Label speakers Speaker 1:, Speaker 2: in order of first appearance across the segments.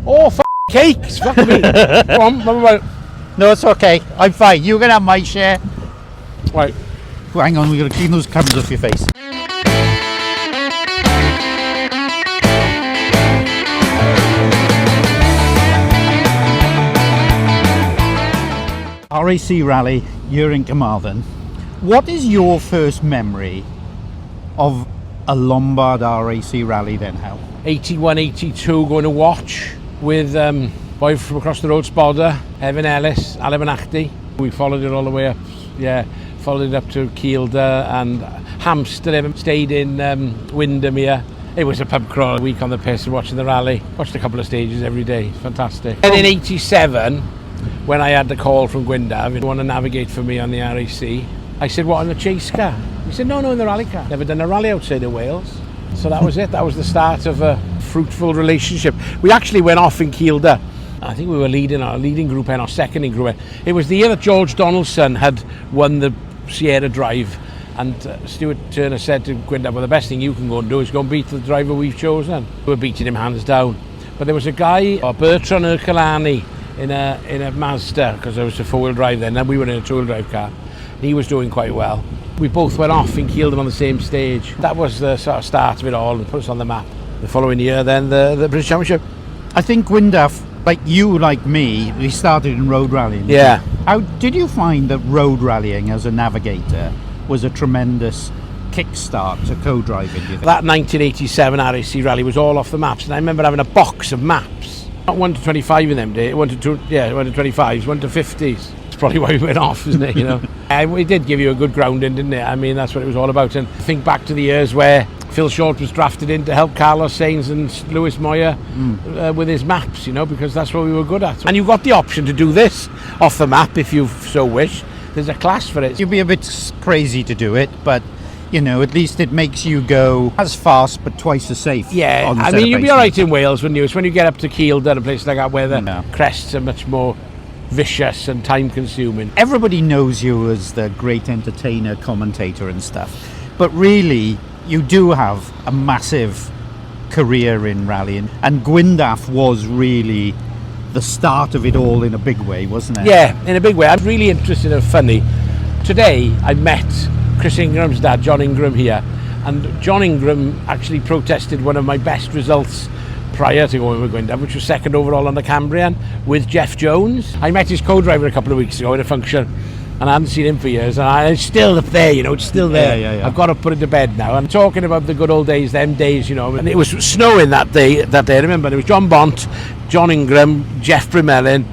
Speaker 1: Oh, cakes! Fuck me. Go on,
Speaker 2: No, it's okay. I'm fine. You can have my share.
Speaker 1: right.
Speaker 2: Oh, hang on, we got to clean those crumbs off your face. RAC Rally, you're in Carmarthen. What is your first memory of a Lombard RAC Rally then, Hal?
Speaker 1: 81, 82, going to watch with boy from across the road, Spodder, Evan Ellis, Alan Benachty. We followed it all the way up, followed it up to Kielder and Hampstead, stayed in Windermere. It was a pub crawl, a week on the piss and watching the rally. Watched a couple of stages every day, fantastic. And in 87, when I had the call from Gwyndaf, you want to navigate for me on the RAC, I said, what, in the chase car? He said, no, in the rally car. Never done a rally outside of Wales. So that was it. That was the start of a fruitful relationship. We actually went off in Kielder. I think we were leading Group N or second in Group N. It was the year that George Donaldson had won the Sierra Drive, and Stuart Turner said to Gwyndaf, well, the best thing you can go and do is go and beat the driver we've chosen. We were beating him hands down. But there was a guy, Bertrand Ercolani, in a Mazda, because there was a four-wheel drive then, and we were in a two-wheel drive car. He was doing quite well. We both went off in Kielder on the same stage. That was the sort of start of it all and put us on the map. The following year then, the British Championship.
Speaker 2: I think Gwyndaf, like you, like me, we started in road rallying.
Speaker 1: Yeah.
Speaker 2: How did you find that road rallying as a navigator was a tremendous kickstart to co-driving, do you think?
Speaker 1: That 1987 RAC Rally was all off the maps, and I remember having a box of maps. Not 1 to 25 in them days, 1 to 25s, 1 to 50s. That's probably why we went off, isn't it, you know? It did give you a good grounding, didn't it? I mean, that's what it was all about. And think back to the years where Phil Short was drafted in to help Carlos Sainz and Lewis Moyer with his maps, you know, because that's what we were good at. And you've got the option to do this off the map if you so wish. There's a class for it.
Speaker 2: You'd be a bit crazy to do it, but you know, at least it makes you go as fast but twice as safe.
Speaker 1: Yeah, I mean, you'd be all right in Wales, wouldn't you? It's when you get up to Kielder and a place like that where the crests are much more vicious and time-consuming.
Speaker 2: Everybody knows you as the great entertainer, commentator and stuff, but really, you do have a massive career in rallying, and Gwyndaf was really the start of it all in a big way, wasn't it?
Speaker 1: Yeah, in a big way. I'm really interested and funny. Today, I met Chris Ingram's dad, John Ingram, here, and John Ingram actually protested one of my best results prior to going with Gwyndaf, which was second overall on the Cambrian with Jeff Jones. I met his co-driver a couple of weeks ago at a function, and I hadn't seen him for years, and it's still up there, you know, it's still there.
Speaker 2: Yeah.
Speaker 1: I've got to put it to bed now. I'm talking about the good old days, them days, you know, and it was snowing that day, I remember. There was John Bont, John Ingram, Jeff Bremelin,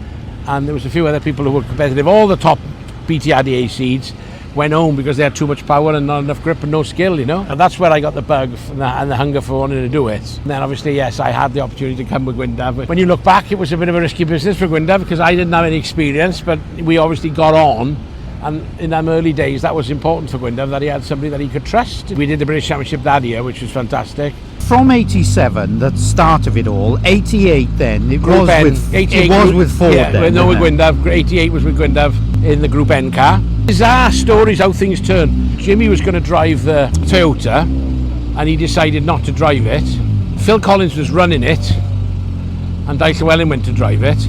Speaker 1: and there was a few other people who were competitive. All the top BTRDA seeds went home because they had too much power and not enough grip and no skill, you know. And that's where I got the bug and the hunger for wanting to do it. And then obviously, yes, I had the opportunity to come with Gwyndaf. But when you look back, it was a bit of a risky business for Gwyndaf because I didn't have any experience, but we obviously got on. And in them early days, that was important for Gwyndaf, that he had somebody that he could trust. We did the British Championship that year, which was fantastic.
Speaker 2: From 87, the start of it all, 88 then, it
Speaker 1: Group
Speaker 2: was
Speaker 1: N,
Speaker 2: with
Speaker 1: 88
Speaker 2: it was with Ford
Speaker 1: yeah,
Speaker 2: then.
Speaker 1: no, with Gwyndaf. 88 was with Gwyndaf in the Group N car. Bizarre stories how things turn. Jimmy was going to drive the Toyota and he decided not to drive it. Phil Collins was running it and Dyke Llewellyn went to drive it,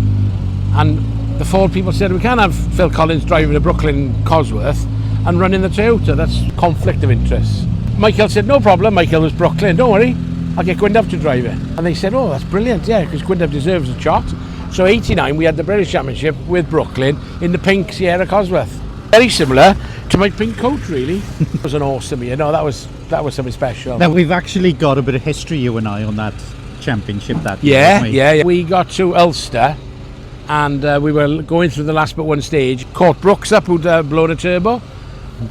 Speaker 1: and the Ford people said we can't have Phil Collins driving a Brooklyn Cosworth and running the Toyota. That's conflict of interest. Michael said no problem. Michael was Brooklyn, don't worry, I'll get Gwyndaf to drive it. And they said, oh, that's brilliant, yeah, because Gwyndaf deserves a shot. So 89 we had the British Championship with Brooklyn in the pink Sierra Cosworth. Very similar to my pink coat, really. It was an awesome year. No, that was something special.
Speaker 2: Now we've actually got a bit of history, you and I, on that championship that year.
Speaker 1: Yeah. We got to Ulster and we were going through the last but one stage. Caught Brooks up, who'd blown a turbo,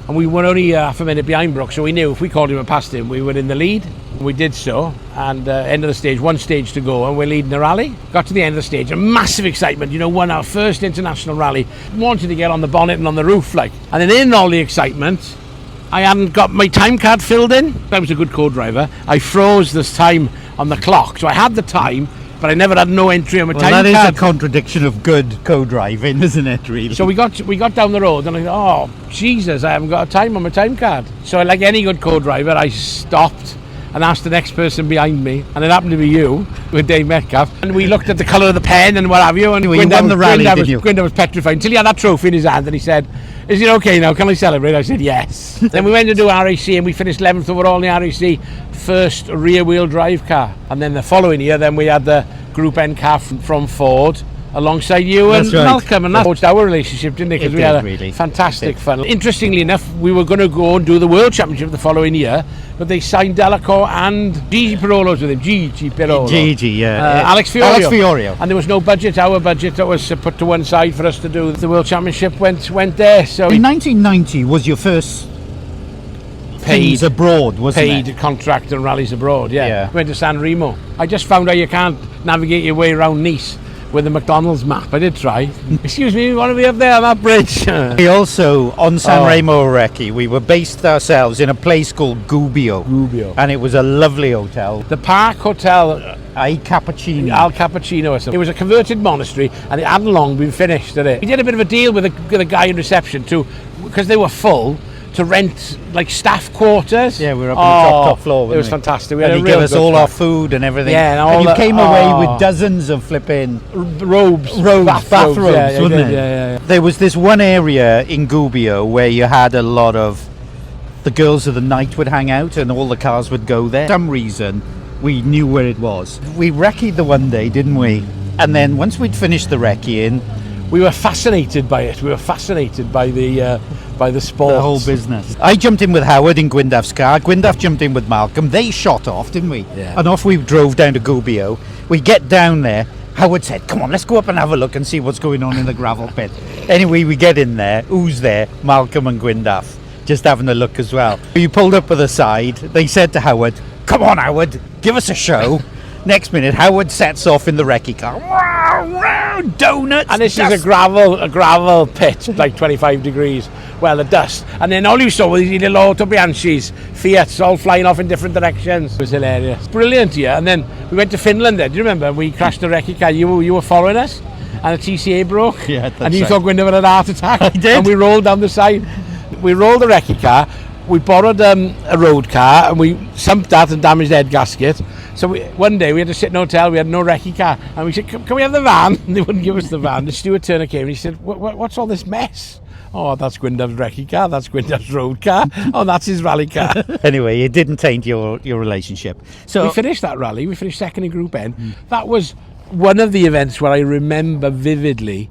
Speaker 1: and we were only half a minute behind Brooks, so we knew if we called him and passed him, we were in the lead. We did so, and end of the stage, one stage to go, and we're leading the rally. Got to the end of the stage, and massive excitement, you know, won our first international rally. Wanted to get on the bonnet and on the roof, like. And then in all the excitement, I hadn't got my time card filled in. I was a good co-driver. I froze this time on the clock, so I had the time, but I never had no entry on my time card.
Speaker 2: That is a contradiction of good co-driving, isn't it, really?
Speaker 1: So we got down the road and I thought, oh, Jesus, I haven't got a time on my time card. So like any good co-driver, I stopped and asked the next person behind me, and it happened to be you with Dave Metcalf, and we looked at the colour of the pen and what have you, and
Speaker 2: You won the rally, didn't you?
Speaker 1: Gwyndaf was petrified until he had that trophy in his hand, and he said, "Is it okay now? Can I celebrate?" I said, "Yes." Then we went to do RAC, and we finished 11th overall in the RAC, first rear-wheel drive car. And then the following year, then we had the Group N car from Ford, alongside you and
Speaker 2: That's right.
Speaker 1: Malcolm, and that forged our relationship, didn't it? Because
Speaker 2: It
Speaker 1: we had
Speaker 2: did,
Speaker 1: a
Speaker 2: really.
Speaker 1: fantastic fun. Interestingly enough, we were going to go and do the World Championship the following year, but they signed Delacour and Gigi Pirolo's with him. Gigi Pirolo.
Speaker 2: Gigi, yeah.
Speaker 1: Alex Fiorio.
Speaker 2: Alex Fiorio.
Speaker 1: And there was no budget. Our budget that was put to one side for us to do the World Championship went there. So
Speaker 2: In 1990 was your first things abroad, wasn't
Speaker 1: paid
Speaker 2: it?
Speaker 1: contract and rallies abroad, yeah.
Speaker 2: Yeah.
Speaker 1: Went to San Remo. I just found out you can't navigate your way around Nice with the McDonald's map. I did try. Excuse me, we want to be up there on that bridge.
Speaker 2: We also, on San Remo Recce, we were based ourselves in a place called Gubbio. And it was a lovely hotel.
Speaker 1: The Park Hotel,
Speaker 2: Al Cappuccino.
Speaker 1: Al Cappuccino or something. It was a converted monastery, and it hadn't long been finished, did it? We did a bit of a deal with the guy in reception too, because they were full, to rent like staff quarters.
Speaker 2: Yeah, we were up on the top floor.
Speaker 1: It was fantastic. We
Speaker 2: And
Speaker 1: had
Speaker 2: he
Speaker 1: a
Speaker 2: gave
Speaker 1: real
Speaker 2: us
Speaker 1: good
Speaker 2: all our
Speaker 1: crack.
Speaker 2: food and everything.
Speaker 1: Yeah, and all
Speaker 2: and you
Speaker 1: the-
Speaker 2: came away with dozens of flipping
Speaker 1: robes,
Speaker 2: bathrobes,
Speaker 1: yeah,
Speaker 2: wasn't
Speaker 1: yeah,
Speaker 2: it?
Speaker 1: yeah.
Speaker 2: There was this one area in Gubbio where you had a lot of the girls of the night would hang out, and all the cars would go there. For some reason, we knew where it was. We recce'd the one day, didn't we? And then once we'd finished the recceing,
Speaker 1: We were fascinated by it. We were fascinated by the sport.
Speaker 2: the whole business. I jumped in with Howard in Gwyndaf's car. Gwyndaf jumped in with Malcolm. They shot off, didn't we?
Speaker 1: Yeah.
Speaker 2: And off we drove down to Gubbio. We get down there. Howard said, "Come on, let's go up and have a look and see what's going on in the gravel pit." Anyway, we get in there. Who's there? Malcolm and Gwyndaf, just having a look as well. We pulled up at the side. They said to Howard, "Come on, Howard, give us a show." Next minute, Howard sets off in the recce car. Wow, wow, donuts.
Speaker 1: And this is
Speaker 2: dust.
Speaker 1: a gravel pit, like 25 degrees. Well, the dust. And then all you saw was these little auto Bianchis, Fiats, all flying off in different directions. It was hilarious. Brilliant, yeah. And then we went to Finland then. Do you remember? We crashed the recce car. You were following us, and the TCA broke.
Speaker 2: Yeah, that's
Speaker 1: and you
Speaker 2: right.
Speaker 1: thought Gwyndaf had a heart attack.
Speaker 2: I did.
Speaker 1: And we rolled down the side. We rolled the recce car. We borrowed a road car, and we sumped that and damaged the head gasket. So one day we had to sit in a hotel, we had no recce car, and we said, can we have the van? And they wouldn't give us the van. The steward Turner came and he said, what's all this mess? Oh, that's Gwyndaf's recce car, that's Gwyndaf's road car, oh, that's his rally car.
Speaker 2: Anyway, it didn't taint your relationship. So
Speaker 1: We finished that rally, we finished second in Group N. That was one of the events where I remember vividly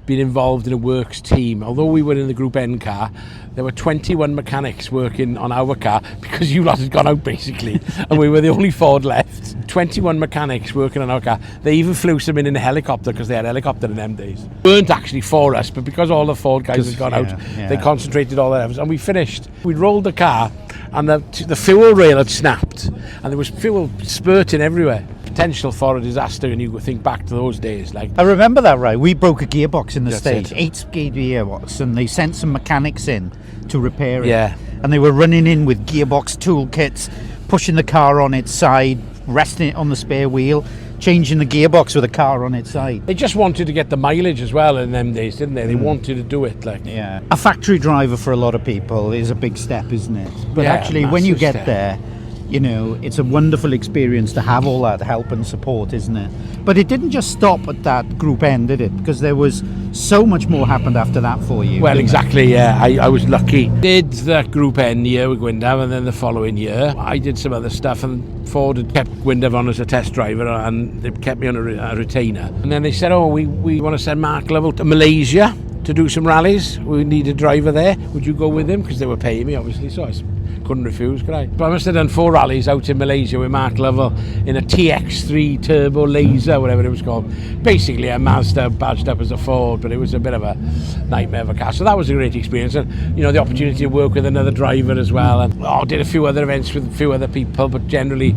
Speaker 1: being involved in a works team. Although we were in the Group N car, there were 21 mechanics working on our car because you lot had gone out basically, and we were the only Ford left. 21 mechanics working on our car. They even flew some in a helicopter because they had a helicopter in them days. Weren't actually for us, but because all the Ford guys had gone out, they concentrated all their efforts, and we finished. We rolled the car, and the fuel rail had snapped, and there was fuel spurting everywhere. Potential for a disaster, and you think back to those days. Like,
Speaker 2: I remember that, right? We broke a gearbox in the
Speaker 1: That's
Speaker 2: stage,
Speaker 1: it.
Speaker 2: 8-speed gearbox, and they sent some mechanics in to repair it.
Speaker 1: Yeah.
Speaker 2: And they were running in with gearbox toolkits, pushing the car on its side, resting it on the spare wheel, changing the gearbox with the car on its side.
Speaker 1: they just wanted to get the mileage as well in them days, didn't they? They wanted to do it, like.
Speaker 2: Yeah. A factory driver for a lot of people is a big step, isn't it? But
Speaker 1: Yeah,
Speaker 2: actually, when you
Speaker 1: massive
Speaker 2: get
Speaker 1: step.
Speaker 2: there, you know, it's a wonderful experience to have all that help and support, isn't it? But it didn't just stop at that Group N, did it? Because there was so much more happened after that for you.
Speaker 1: Well,
Speaker 2: didn't
Speaker 1: exactly, yeah. I was lucky. Did the Group N year with Gwyndaf, and then the following year I did some other stuff, and Ford had kept Gwyndaf on as a test driver, and they kept me on a retainer. And then they said, oh, we want to send Mark Lovell to Malaysia to do some rallies. We need a driver there. Would you go with him? Because they were paying me, obviously, so I couldn't refuse, could I? But I must have done 4 rallies out in Malaysia with Mark Lovell in a TX3 Turbo Laser, whatever it was called. Basically a Mazda badged up as a Ford, but it was a bit of a nightmare of a car. So that was a great experience, and you know, the opportunity to work with another driver as well, and did a few other events with a few other people, but generally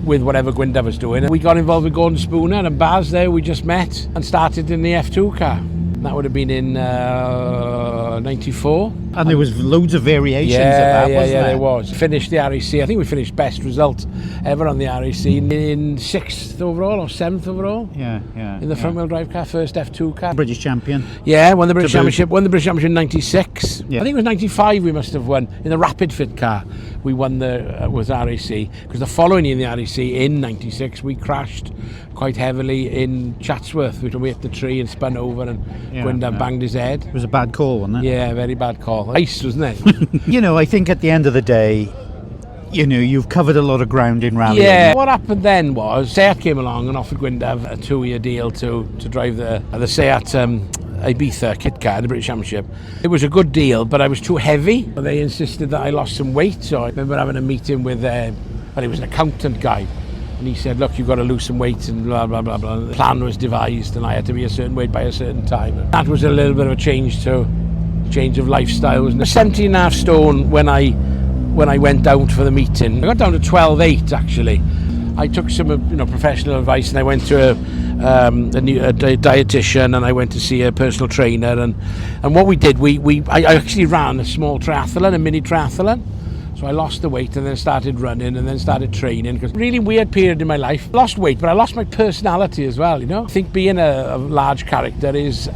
Speaker 1: with whatever Gwyndaf was doing. And we got involved with Gordon Spooner and Baz there. We just met and started in the F2 car. That would have been in 94.
Speaker 2: And there was loads of variations of that, wasn't there?
Speaker 1: There was. Finished the RAC. I think we finished best result ever on the RAC in 6th overall or 7th overall.
Speaker 2: Yeah.
Speaker 1: In the front-wheel drive car, first F2 car.
Speaker 2: British champion.
Speaker 1: Yeah, won the British Championship. Won the British Championship in '96.
Speaker 2: Yeah.
Speaker 1: I think it was '95 we must have won. In the rapid fit car, we won with RAC. Because the following year in the RAC, in '96, we crashed quite heavily in Chatsworth, which we hit the tree and spun over, and Gwyndaf banged his head.
Speaker 2: It was a bad call, wasn't it?
Speaker 1: Yeah, very bad call. Ice, wasn't it?
Speaker 2: You know, I think at the end of the day, you know, you've covered a lot of ground in rallying.
Speaker 1: Yeah, what happened then was Seat came along and offered Gwyndaf a 2-year deal to drive the Seat Ibiza kit car, the British Championship. It was a good deal, but I was too heavy. They insisted that I lost some weight, so I remember having a meeting with, he was an accountant guy, and he said, look, you've got to lose some weight and blah, blah, blah, blah. The plan was devised and I had to be a certain weight by a certain time. That was a little bit of a change of lifestyle. I was 17.5 stone when I went out for the meeting. I got down to 12.8 actually. I took some professional advice, and I went to a dietitian, and I went to see a personal trainer, and what we did, I actually ran a small triathlon, a mini triathlon. So I lost the weight and then started running and then started training, because really weird period in my life. Lost weight, but I lost my personality as well, you know. I think being a large character is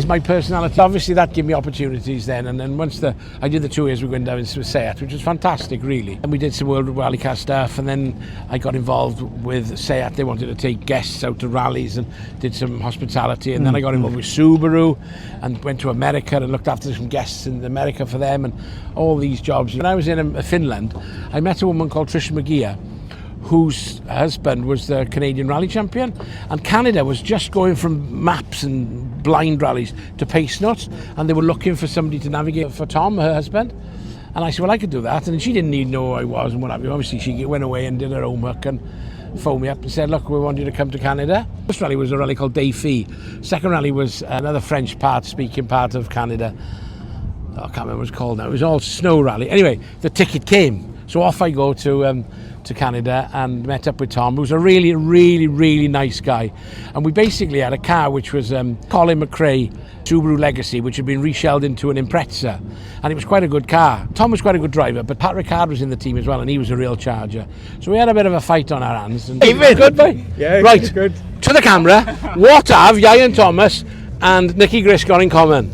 Speaker 1: my personality. Obviously that gave me opportunities then, and then once I did the 2 years with Gwyndaf with Seat, which was fantastic really, and we did some World Rally Car stuff, and then I got involved with Seat. They wanted to take guests out to rallies and did some hospitality, and then I got involved with Subaru and went to America and looked after some guests in America for them, and all these jobs. When I was in Finland, I met a woman called Trish McGeer, whose husband was the Canadian rally champion, and Canada was just going from maps and blind rallies to pace notes, and they were looking for somebody to navigate for Tom, her husband. And I said, well, I could do that, and she didn't even know who I was and what have you. Obviously she went away and did her homework and phoned me up and said, look, we want you to come to Canada. First rally was a rally called Défi. Second rally was another French speaking part of Canada. I can't remember what it was called now. It was all snow rally. Anyway, the ticket came, so off I go to Canada and met up with Tom, who's a really, really, really nice guy. And we basically had a car which was Colin McRae Subaru Legacy, which had been reshelled into an Impreza, and it was quite a good car. Tom was quite a good driver, but Pat Ricard was in the team as well, and he was a real charger. So we had a bit of a fight on our hands. And good, boy?
Speaker 3: Yeah,
Speaker 1: right,
Speaker 3: good.
Speaker 1: To the camera, what have Ian Thomas and Nicky Grist got in common?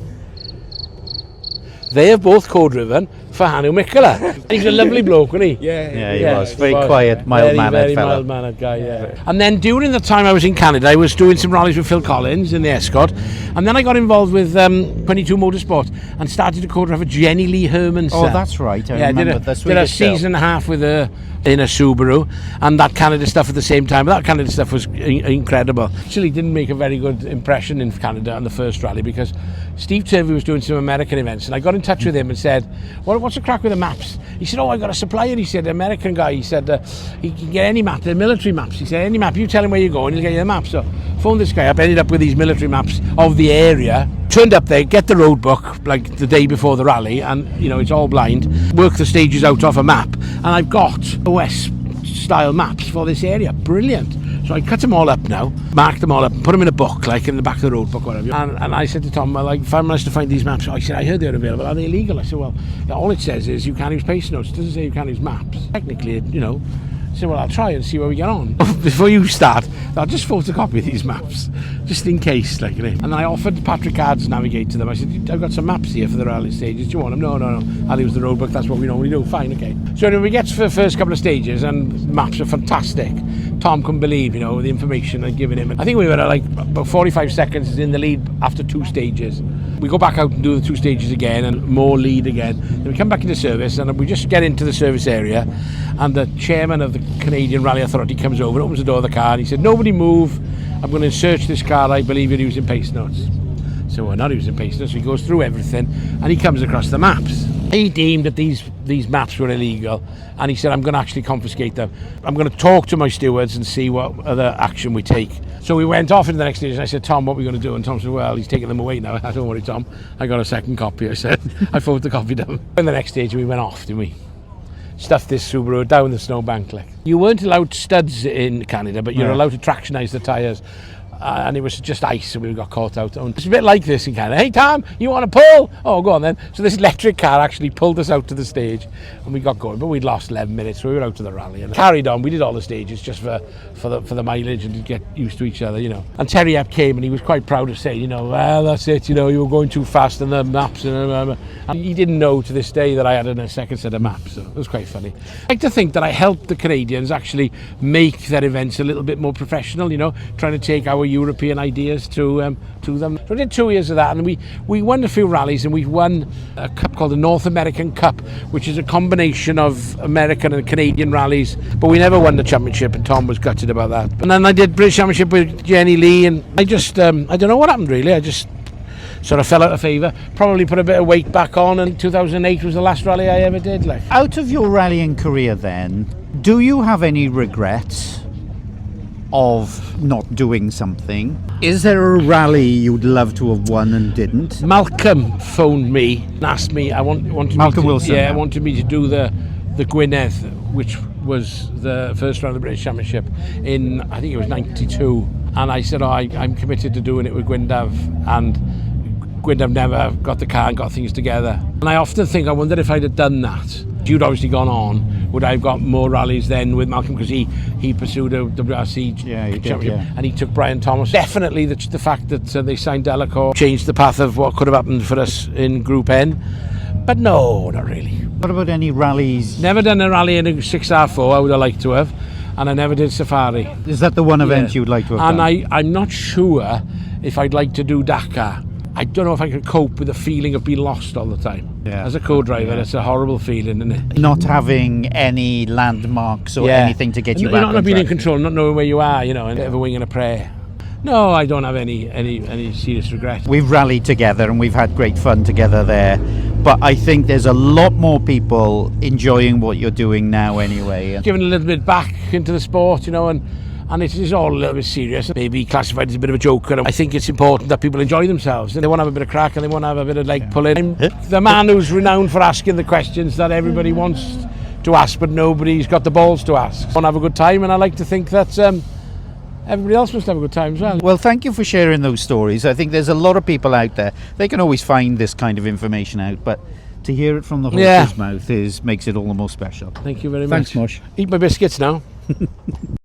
Speaker 1: They have both co-driven for Hannu Mikkola. He's a lovely bloke, wasn't he?
Speaker 3: Yeah,
Speaker 2: he was. Very quiet, mild-mannered
Speaker 1: very
Speaker 2: fella.
Speaker 1: mild-mannered guy, yeah. And then during the time I was in Canada, I was doing some rallies with Phil Collins in the Escort, and then I got involved with 22 Motorsport and started to co-drive for Jenny Lee Hermanson.
Speaker 2: Oh, that's right. I remember.
Speaker 1: Did a season and a half with her in a Subaru, and that Canada stuff at the same time. That Canada stuff was incredible. Actually didn't make a very good impression in Canada on the first rally, because Steve Turvey was doing some American events, and I got in touch with him and said, what's the crack with the maps? He said, I got a supplier. He said, an American guy. He said, he can get any map, the military maps. He said, any map, you tell him where you're going, he'll get you the map. So phoned this guy up, ended up with these military maps of the area, turned up there, get the road book like the day before the rally, and it's all blind, work the stages out off a map, and I've got OS style maps for this area. Brilliant. So I cut them all up now, marked them all up, and put them in a book, like in the back of the road book, whatever. And I said to Tom, if I managed to find these maps, I said, I heard they're available. Are they illegal? I said, well, all it says is you can't use pace notes. It doesn't say you can't use maps. Technically, I said, well, I'll try and see where we get on. Before you start, I'll just photocopy these maps, just in case, And then I offered Patrick Card to navigate to them. I said, I've got some maps here for the rally stages. Do you want them? No. I'll use the road book. That's what we normally do. Fine, okay. So anyway, we get to the first couple of stages, and maps are fantastic. Tom couldn't believe, the information I'd given him. I think we were at about 45 seconds in the lead after 2 stages. We go back out and do the 2 stages again, and more lead again. Then we come back into service, and we just get into the service area, and the chairman of the Canadian Rally Authority comes over, opens the door of the car, and he said, nobody move, I'm going to search this car, I believe you're using pace notes. So we're not using pace notes, so he goes through everything, and he comes across the maps. He deemed that these maps were illegal, and he said, I'm going to actually confiscate them. I'm going to talk to my stewards and see what other action we take. So we went off into the next stage, and I said, Tom, what are we going to do? And Tom said, well, he's taking them away now. I said, don't worry, Tom, I got a second copy. I said, I photocopied them. In the next stage, we went off, didn't we? Stuffed this Subaru down the snowbank. You weren't allowed studs in Canada, but you're allowed to tractionize the tyres. and it was just ice, and we got caught out. And it's a bit like this in Canada. Hey Tom, you want to pull? Oh, go on then. So this electric car actually pulled us out to the stage, and we got going. But we'd lost 11 minutes, so we were out to the rally and carried on. We did all the stages just for the mileage and to get used to each other, you know. And Terry Epp came, and he was quite proud of saying, you know, well, that's it, you know, you were going too fast in the maps, and he didn't know to this day that I had a second set of maps. So it was quite funny. I like to think that I helped the Canadians actually make their events a little bit more professional, you know, trying to take our European ideas to them. So I did 2 years of that, and we won a few rallies, and we won a cup called the North American Cup, which is a combination of American and Canadian rallies, but we never won the championship, and Tom was gutted about that. And then I did British Championship with Jenny Lee, and I just, I don't know what happened really, I just sort of fell out of favour. Probably put a bit of weight back on, and 2008 was the last rally I ever did. Like,
Speaker 2: Out of your rallying career then, do you have any regrets of not doing something? Is there a rally you'd love to have won and didn't?
Speaker 1: Malcolm phoned me and asked me,
Speaker 2: Malcolm Wilson.
Speaker 1: Yeah, wanted me to do the Gwynedd, which was the first round of the British Championship in, I think it was 92. And I said, I'm committed to doing it with Gwyndaf, and Gwyndaf never got the car and got things together. And I often think, I wonder if I'd have done that. You'd obviously gone on. Would I have got more rallies then with Malcolm, because he pursued a WRC championship, and he took Brian Thomas. Definitely the fact that they signed Delacour changed the path of what could have happened for us in Group N. But no, not really.
Speaker 2: What about any rallies?
Speaker 1: Never done a rally in a 6R4, I would have liked to have. And I never did Safari.
Speaker 2: Is that the one event you'd like to have done?
Speaker 1: And I'm not sure if I'd like to do Dakar. I don't know if I could cope with the feeling of being lost all the time.
Speaker 2: Yeah.
Speaker 1: As a co-driver, it's a horrible feeling, isn't it?
Speaker 2: Not having any landmarks or anything to get you back on
Speaker 1: not being in
Speaker 2: track.
Speaker 1: control, not knowing where you are, you know, and a bit of a wing and a prayer. No, I don't have any serious regret.
Speaker 2: We've rallied together and we've had great fun together there, but I think there's a lot more people enjoying what you're doing now anyway.
Speaker 1: Giving a little bit back into the sport, you know, and it is all a little bit serious, maybe classified as a bit of a joker. I think it's important that people enjoy themselves, and they want to have a bit of crack, and they want to have a bit of leg pulling. I'm the man who's renowned for asking the questions that everybody wants to ask, but nobody's got the balls to ask. I want to have a good time, and I like to think that everybody else must have a good time as well.
Speaker 2: Well, thank you for sharing those stories. I think there's a lot of people out there. They can always find this kind of information out, but to hear it from the horse's mouth makes it all the more special.
Speaker 1: Thank you very much.
Speaker 2: Thanks, Mosh.
Speaker 1: Eat my biscuits now.